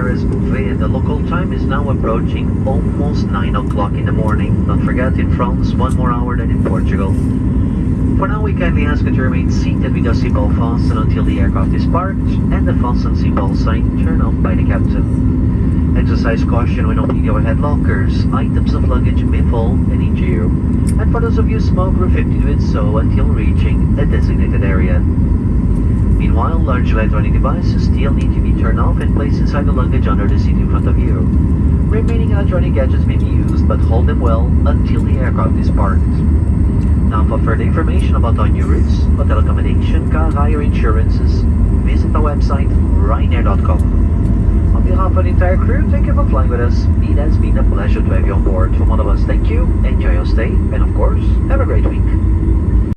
Paris Beauvais, and the local time is now approaching almost 9 o'clock in the morning. Don't forget, in France, 1 more hour than in Portugal. For now, we kindly ask that you remain seated with your seatbelt fastened until the aircraft is parked and the fasten seatbelt sign turned off by the captain. Exercise caution when opening the overhead lockers. Items of luggage may fall and injure you. And for those of you who smoke, refrain to do it so until reaching a designated area. Meanwhile, large electronic devices still need to be turned off and placed inside the luggage under the seat in front of you. Remaining electronic gadgets may be used, but hold them well until the aircraft is parked. Now, for further information about our new routes, hotel accommodation, car hire insurances, visit our website, Ryanair.com. On behalf of the entire crew, thank you for flying with us. It has been a pleasure to have you on board. From all of us, thank you, enjoy your stay, and of course, have a